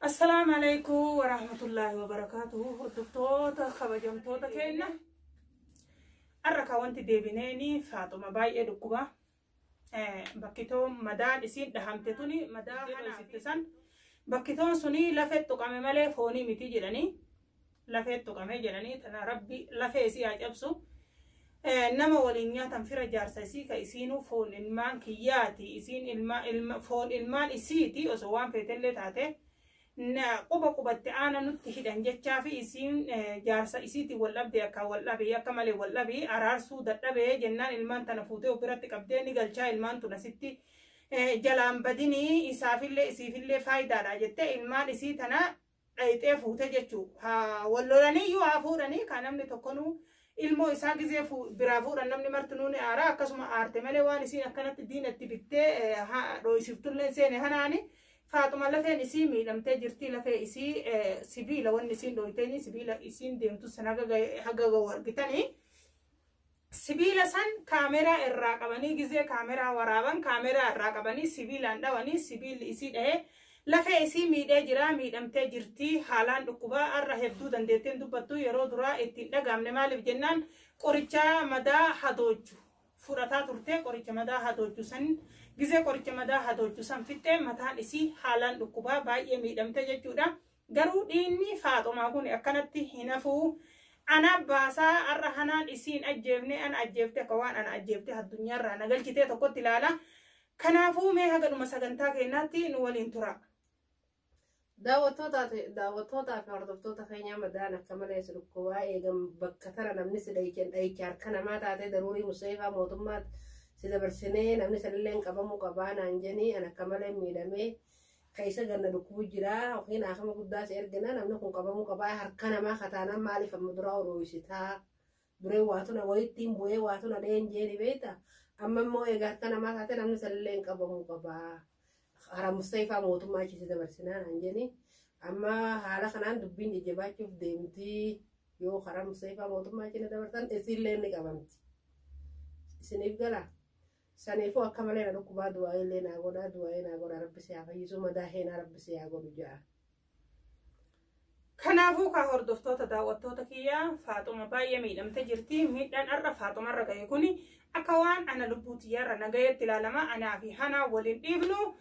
السلام عليكم ورحمة الله وبركاته. هردفتوتا خبجمتوتا كينا الركا وانت ديبينيني فاطمة باي ادوكوبا بكتون مدان اسين دهمتتوني مدان حنا ستسان بكتون سني لفتو قامي مالي فوني متي جراني لفتو قامي جراني تنا ربي لفيسي عجبسو نما ولينيا تنفر جارسيسي كايسينو فون المان كياتي اسين فون المان اسيتي وسوان فتلة تاتي na quba ana nutti hidan jecha fi isin jaarsa isiti wallabde aka wallabe yakamale wallabe ararsu daddabe jennan ilman tana fuute obiratti qabde ni galcha ilman tuna sitti jalan badini isafille isifille faida da jette ilman isi tana dhayte fuute jechu ha wallolani yu afurani kanamni tokkonu ilmo isa gize bira fuuran namni martununi ara akasuma arte male wan isin akkanatti diinatti bitte ha do isiftulle sene hanani فاطمة لفين إسي ميلم تجرتي لفين إسي سبيلة ونسين دويتني سبيلة إسين ديمتو سناجا حاجة ورقتني سبيلة سن كاميرا الراقبني جزء كاميرا ورابن كاميرا الراقبني سبيلة عندواني سبيل إسي ده لفين إسي ميدا جرا ميلم تجرتي حالان ركوبا الرهب دو دندتين دو بدو يرو درا إتنا جامن مال بجنان قريتشا مدا حدوجو فرطات ترتة قريتشا مدا حدوجو سن gize qoricha madaa hadolchu san fitte mataan isi haalan dhukkuba baay'ee miidhamte jechuudha garuu dhiinni Faaxumaa kun akkanatti hinafu ana baasaa arra hanaan isiin ajjeefne an ajjeefte ka waan ana ajjeefte addunyaarraa nagalchite tokkotti ilaala kanaafuu mee hagadhuma sagantaa keenyaatti nu waliin tura daawwattootaa fi hordoftoota keenyaa madaan akka malee dhukkuba eegam bakka tana namni sidayken dhaycha harka namaa taate daruurii museefaa mootummaa sida bersine namni salleen qabamu qabana anjani ana kamale miidame kaysa ganna dhukkubu jira oqina akama guddaas ergana namni kun qabamu qabaa harkana ma khataana maalif mudura oroisita dure waatuna waytiin bu'ee waatuna dheenjeeni beeta amma immoo eega harkana ma taate namni salleen qabamu qabaa hara mustayfa mootummaa chi sida bersinaan anjani amma haala kanaan dubbiin jajjabaachuuf deemti yoo hara mustayfa mootummaa chi dabartan isilleen ni qabamti isiniif gala سنيفو أكمل لنا ركوبا دواء لنا غدا دواء لنا غدا رب سيافا يسوع مداهنا رب سيافا بجاه كنافو كهردفتو تداوتو تكيا فاطمة باي ميدم تجرتي ميدان أرى فاطمة رجع يكوني أكوان أنا لبوتي يا رنجاية تلالما أنا في هنا ولين ابنو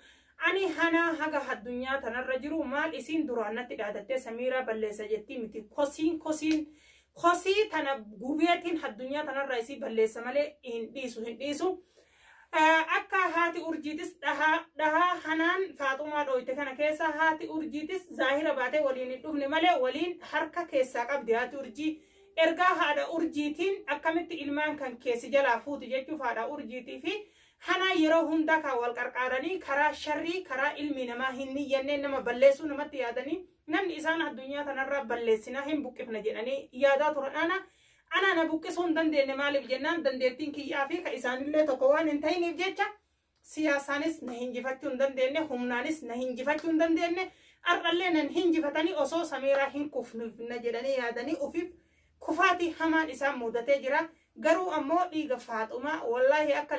أني هنا هجا الدنيا تنرجرو مال إسين دورانة تقعدت سميرة بلسة جتي متي خسين تنا جوبيتين الدنيا تنرجسي بلسة ماله هنديسو akka haati urjiitis dhahaa hanaan Faaxumaa dhoyte kana keessa haati urjiitis zaahira baatee waliin dhufne malee waliin harka keessaa qabdi haati urjii ergaa haadha urjiitiin akkamitti ilmaan kan keessi jalaa fuuti jechuuf haadha urjiitii fi hanaa yeroo hunda kan wal qarqaaranii karaa sharrii karaa ilmi namaa hin niyyannee nama balleessuu namatti yaadanii namni isaan addunyaa kanarraa balleessinaa hin buqqifna jedhanii yaadaa turan أنا نبوكسون دندن مالك جنان دندتين كي أفي كإنسان اللي تقوان انتهي نفجتة سياسانس نهنجفتون دندن همنانس نهنجفتون دندن أرلنا نهنجفتني أصو سميرة هنكف نجدني يادني أفيب كفاتي همان إسام مودة تجرا قرو أمو إيغا فاطمة والله أكا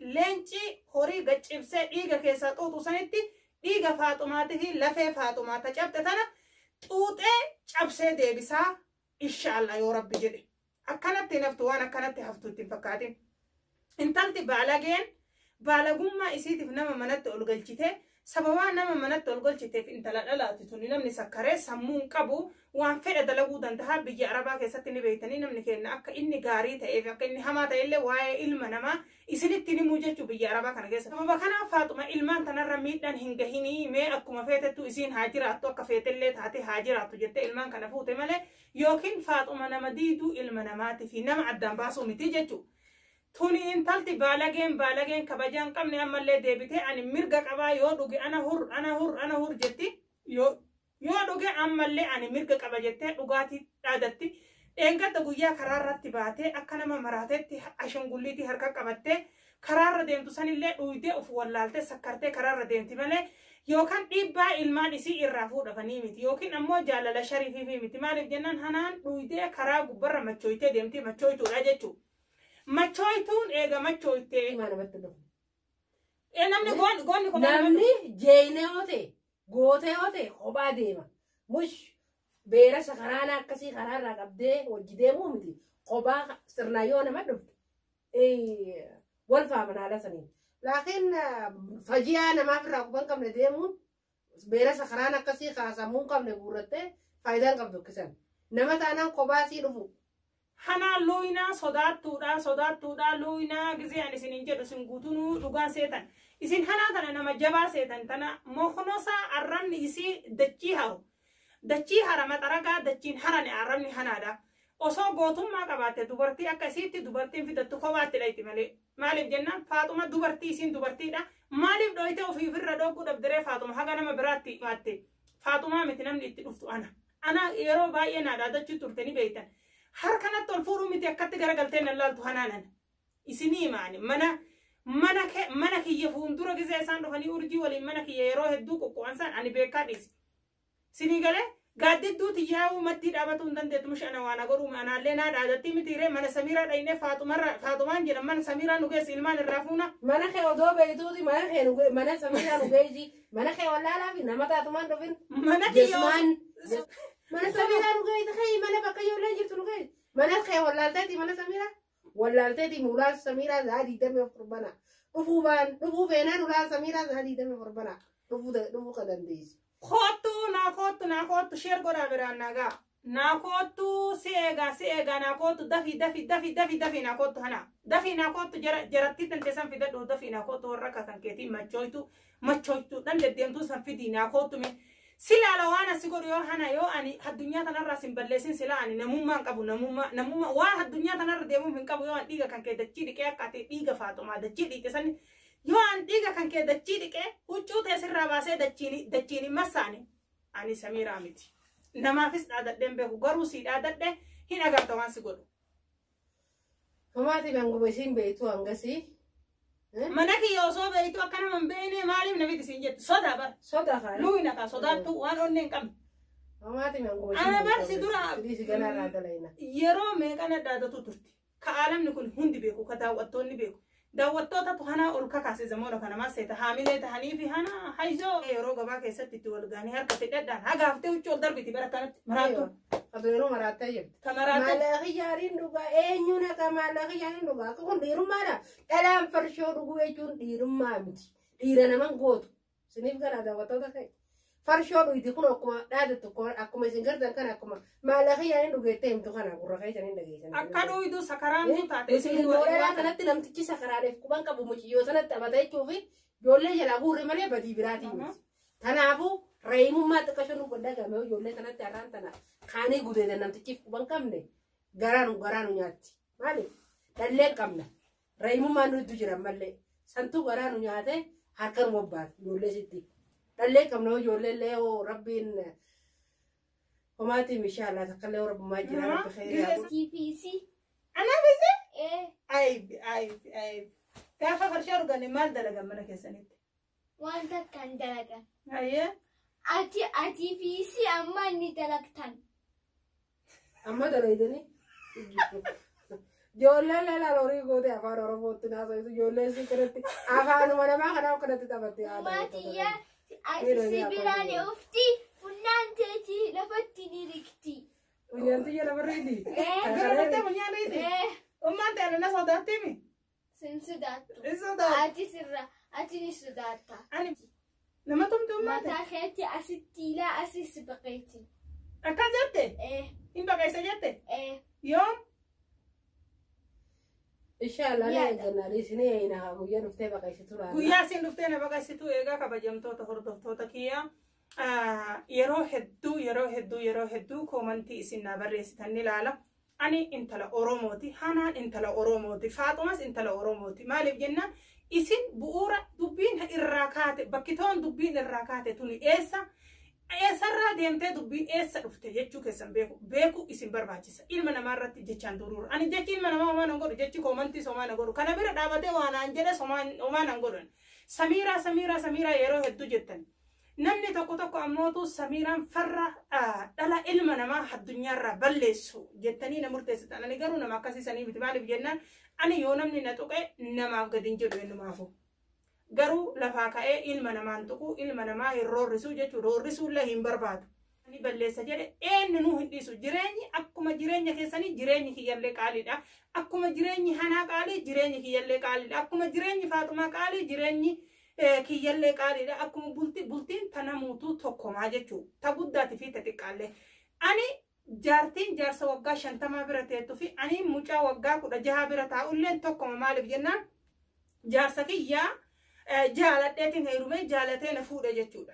لينشي هوري غتشبسي إيغا كيسا توتو سنتي إيغا فاطمة تهي لفي فاطمة تجبتتنا توتي چبسي ديبسا إن شاء الله يا رب جدي أكنت نفتو وأنا كنت هفتو تفكاتين انتلت بالغون ما إسيت في نما منت ألقلتي سبوا نما منت ألقلتي في انتلا لا تتوني نمني سكرة سمون كابو وان فرد لغو دنتها بيجي عربا كيستني بيتني نمني كنا أك إني غاري تأيف أك إني هما تأيلي واي إلما نما إسيت تني موجة بيجي عربا كنا كيست سبوا كنا فاطمة إلمان تنرميت دان هنجهيني ما أكو ما فاتتو إسين هاجرات تو كفيت اللي تاتي هاجرات جت إلمان كنا فوت ماله يوكين فاطمة نمديدو إلمنامات في نمع الدم باسو متيجتو توني انتلتي بالغين كبجان قمني أما اللي ديبتي أنا مرقا قبا يودوغي أنا هور جتي يودوغي أما اللي أنا مرقا قبا جتي دوغاتي دادتي إنك تقويا كرار رتباتي أكنما مراتي عشان قوليتي هركا قبتي كرار ديمتو سن اللي دويتي أفوالالتي سكرتي كرار ديمتي مالي يوكان إبا إلمان إسي إرافو دفني ميتي يوكين أمو جالة شريفي في ميتي مالك جنان هنان دويتي كرار قبرا مچويتي ديمتي مچويتو راجتو مچويتون إيغا مچويتي ما أنا بتدفن نمني قوني نمني جينيوتي gootee hote kophaa deema mush beera sakaraana akkasii karaarraa qabdee hojii deemuu miti kophaa sirnaa yoo nama dhufte wal faaman haala saniin laakiin fajiyaa namaaf irraa quban qabne deemuun beera sakaraan akkasii kaasamuun qabne guurrattee faayidaan qabdu akkisan nama taanaan kophaa sii dhufu. Hana loina sodaattuudha loina gizee ani isinin jedhu isin guutunuu dhugaa seetan isin hana tana nama jabaa seetan tana mokonosa arrabni isii dachii hara maxaragaa dachiin harane arrabni hanaadha osoo gootummaa qabaatte dubartii akka isiitti dubartiin fidattu kophaatti dhayti malee maaliif jennaan Faaxuma dubartii isin dubartiidha maaliif dhoyte ofiifirra dhogguu dhabdiree Faaxuma haga nama biraatti himaatte Faaxumaa miti namni itti dhuftu ana yeroo baay'ee naadhaa dachii turte ni beektan. Harkanatti ol fuudhuu miti akkatti garagaltee nan laaltu hanaanan isinii maani mana kiyya fuuldura gizee isaan dhufanii urjii waliin mana kiyya yeroo hedduu qoqqo'ansaan ani beekaa dhiisi isinii galee gaaddidduu tiyyaa'uu maddii dhaabatuu hin dandeettu mushana waan godhuu anaallee naa dhaadatti mitiiree mana Samiiraa dhaynee Faaxumaan jedhan mana Samiiraa nu geessi ilmaan irraa fuuna mana kee odoo beektuuti mana Samiiraa nu geessi mana kee wallaalaa fi nama taatumaan dhufin mana kiyya mana Samiiraa nu geessi kee mana bakka ijoollee jirtu nu geessi mana kee wallaalteeti mana Samiiraa wallaalteeti mulaan Samiiraa zaadii damee of qurbana dhufuu feenaan ulaan Samiiraa zaadii damee of qurbana dhufuu ka dandeessi. naa kootu sheer godhaa biraan nagaa naa kootu seegaa naa kootu dafi naa kootu hana dafi naa kootu jaratti dandeessan fidadhu dafi naa kootu warra kan keetii machoytu dhan deddeemtuu san fidii naa kootu me silaala waan asi godhu yoo hana yoo ani addunyaa tanarraa sin balleessin sila ani namummaan qabu namummaa waan addunyaa tanarra deemuuf hin qabu yoo an dhiiga kan kee dachii dhiqee akka ati dhiiga Faaxumaa dachii dhiqe sani yoo an dhiiga kan kee dachii dhiqee huccuu teessirraa baasee dachiin massaani ani Samiiraa miti namaafis dhaadadheen beeku garuu sii dhaadadhe hin agarta waan si godhu. Homaati banguma isin beektu hangasii. Mana kiyya osoo beektu akka nama hin beekne maaliif namiti isin jettu sodaa bar. Sodaa kana. Luuyina kaa sodaattu waan onnee hin qabne. Homaati banguma isin beektu. Ana barsi dura. Sirisi ganarraa dalayna. Yeroo meeqana dhaadatu turti. Ka aalamni kun hundi beeku ka daawwattoonni beeku. Daawwattoota hana ol kakaase zamoora kana maaseeta haamilee tahanii fi hana haizoo yeroo gabaa keessatti itti wal gaanii harkatti dhadhaan hagaaftee huccuu ol darbiti bara kanatti maraattu. Adoonuu maraattee jirti. Kamaraattee. Maallaqi yaariin dhugaa eenyuun akka maallaqi yaariin dhugaa akka kun dhiirummaadha. Dhalaan farshoo dhuguu jechuun dhiirummaa miti. Dhiira naman gootu. Siniif gara daawwattoota ta'e. Farshoo dhuyti kun akkuma dhaadattu akkuma isin gartan kan akkuma maallaqi yaariin dhugeettee himtu kana gurra keessaniin dhageessan. Akka dhuydu sakaraan taate. Isin mooraa kanatti namtichi sakaraaleef quban qabu muciyyoo sanatti taphatee jechuufi ijoollee jalaa guurre malee badii biraatiin miti. Kanaafuu reeyimummaa xiqqasho nu godhaa gamee ijoollee kanatti har'aan tana kaanii gudeedan namtichiif quban qabne garaanu nyaatti. Maaliif dhalleen qabna. Reeyimummaan nuti jiran mallee santuu garaanu nyaate harka nu bobbaatu ijoollee sitti. Dhalleen qabna ijoollee illee rabbiin homaati mishaalaa takkallee rabbummaa jira rabbi khayriyaa. TPC. Ana bise? Eh. Gaafa farshaa dhuganne maal dalagan mana keessanitti? Wanta kan dalagan. Ayyee. Ati TPC amma ni dalagtan. Amma dalaydanii? Ijoolleen leelaan horii gootee afaan Oromootti naasa'isu ijoolleen si kanatti afaanuma namaa kanaaf kanatti taphattee haadha. Maatiyyaa ati biraan ufti funnaan teetii lafatti ni rikti. Funyaan tiyya lafa riidi? Garabattee funyaan riidi? Ummaan ta'e na sodaatti mi? Sin sodaattu. Hin sodaattu. Ati ni sodaatta. Nama tumtuu maate? Mataa keetti asitti ilaa asis baqeetti. Akkas jette? Hin baqeessa jette? Yoom? Inshallah ne gannaadhi isinii eeyina guyyaa dhuftee baqeessitu laala. Guyyaa isin dhuftee na baqeessitu eegaa kabajamtoota hordoftoota kiyya. Yeroo hedduu koomantii isin na barreessitan ni ilaala. Ani intala Oromooti. Hanaan intala Oromooti. Faaxumas intala Oromooti. Maaliif jenna isin bu'uura dubbiin irraa kaate bakkitoon dubbiin irraa kaate tuni eessarraa deemtee dubbiin eessa dhufte jechuu keessan beeku isin barbaachisa. Ilma namaarratti jechaan turuura. Ani jechi ilma namaa homaan an godhu jechi koomantii homaan an godhu. Kana bira dhaabatee waan an jedhe homaan an godhan. Samiiraa yeroo hedduu jettan. Namni tokko ammootu Samiiraan farra dhala ilma namaa addunyaarraa balleessu jettanii na murteessitan. Ani garuu nama akkasiisanii miti maaliif jennaan ani yoo namni na tuqe namaaf gadi hin jedhu ennumaafu. garuu lafaa ka'ee ilma namaan tuqu ilma namaa hin roorrisuu jechuudha roorrisuullee hin barbaadu. Ani balleessa jedhe eenyu nuu hin dhiisu jireenyi akkuma jireenya keessanii jireenyi kiyyallee qaaliidha akkuma jireenyi hanaa qaalii jireenyi kiyyallee qaaliidha akkuma jireenyi Faaxumaa qaalii jireenyi kiyyallee qaaliidha akkuma bultiin tana muutuu tokkomaa jechuudha ta guddaati fi ta xiqqaallee. Ani jaartiin jaarsa waggaa 50 bira teettu fi ani mucaa waggaa 16 bira taa'ulleen tokkoma maaliif jennaan jaarsa kiyyaa jaaladheetiin heerumee jaalatee na fuudha jechuudha.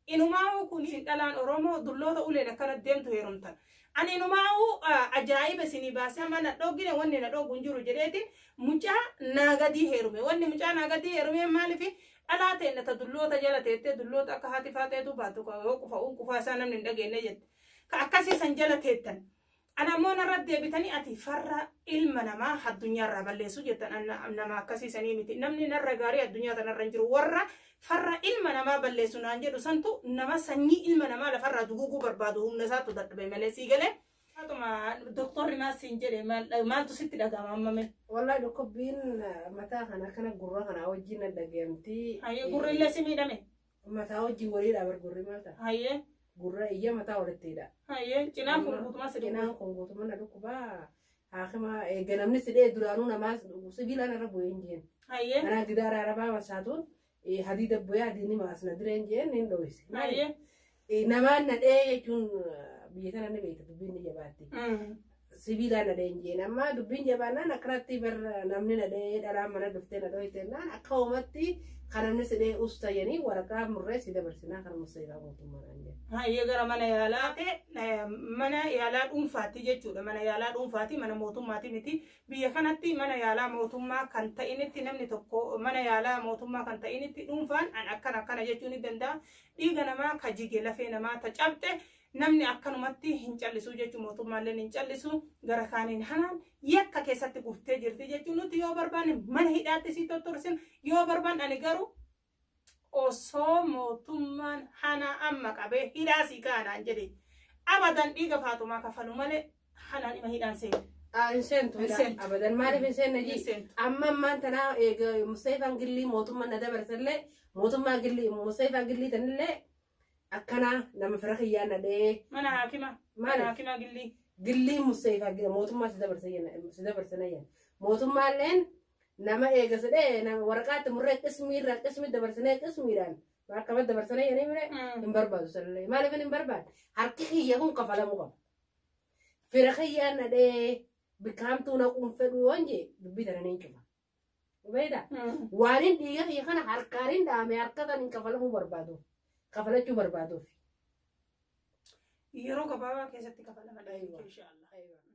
Inumaa kun dhalaan Oromoo dulloota uleen akkana deemtu heerumtan. Ani inumaa ajaa'iba isinii baasee mana dhoggine wanni na dhoggu hin jiru jedheetiin mucaa naagadii heerume. Wanni mucaa naagadii heerume maaliif dhalaa ta'e ta dulloota jala teettee dulloota akka haati faateetu baatu yoo qufaa isaa namni hin dhageenye jette. Ka akkasii san jala teettan. Ana ammoo narra deebitanii ati farra ilma namaa addunyaarraa balleessu jettan nama akkasiisanii miti. Namni narra gaarii addunyaa tanarra hin jiru warra farra ilma namaa balleessu naan jedhu santu nama sanyii ilma namaa lafarraa duguguu barbaadu humna isaatu dadhabe malee sii galee. Doktorri maasiin jedhe maaltu sitti dhagama ammame? Wallahi dhukkubbiin mataa kana kana gurra kana wajjin dhagaamti. Hayyee gurri illee si miidhame? Mataa wajjin waliidha bar gurri maal ta'a? Hayyee. Gurra iyya mataa walittidha. Hayyee cinaan kun guutumaa si dhukkubaa. Cinaan kun guutumaa na dhukkubaa. Haakima ganamni sidhee duraanuu namaa sibiilaan irra bu'ee hin jeen. Hayyee. Mana gidaara arabaa masaatuun hadii dabbooyaa hadiini maasna direen jeen hin dhoowwise. Hayyee. Namaan nadhee jechuun biyya kana ni beekta dubbiin ni jabaatti. Sibiilaan nadhee hin jeen amma dubbiin jabaannaan akkanatti bar namni nadhee dhalaan mana dhuftee nadhoo hittennaan akka uumatti kan namni sidhee ustayanii waraqaa murree si dabarsinaa kan museeraa mootummaadhaan jedhe. Hayyee gara mana yaalaa mana yaalaa dhuunfaatti jechuudha. Mana yaalaa dhuunfaatti mana mootummaatti miti. Biyya kanatti mana yaalaa mootummaa kan ta'initti namni tokko mana yaalaa mootummaa kan ta'initti dhuunfaan akkana jechuun ni danda'a. Dhiiga namaa ka jige lafee namaa ta cabxe namni akkanumatti hin callisu jechuun mootummaallee hin callisu gara kaaniin hanaan yakka keessatti guftee jirti jechuun nuti yoo barbaanne mana hidhaatti si tottorsin yoo barbaanne ani garuu osoo mootummaan hana amma qabee hidhaasii kaanaan jedhe abadan dhiiga Faaxumaa kafalu malee hanaan ima hidhaan seenu. Inseentu abadan maaliif inseenna ji amma ammaan tanaa Museefaan Gillii mootummaan na dabarsallee mootummaa Gillii Museefaan Gillii tanillee akkana nama fira kiyyaan nadhee mana haakima Gillii Museefaa mootummaa si dabarsanayyan mootummaalleen nama eegasadhee waraqaatti murree qismii dabarsanee qismiidhaan akka dabarsanayyan hin barbaadu sallee maaliif hin barbaadu harki kiyya kun kafalamu qaba fira kiyyaan nadhee bikaamtuu naquun fedhu waan jee dubbii tana niin cufa. Beeda waan hin dhiiga kiyya kana harkaan hin dhaame harka kan hin kafalamuu barbaadu. Kafalachuu barbaaduuf. Yeroo gabaabaa keessatti kafalamadha. Inshallah.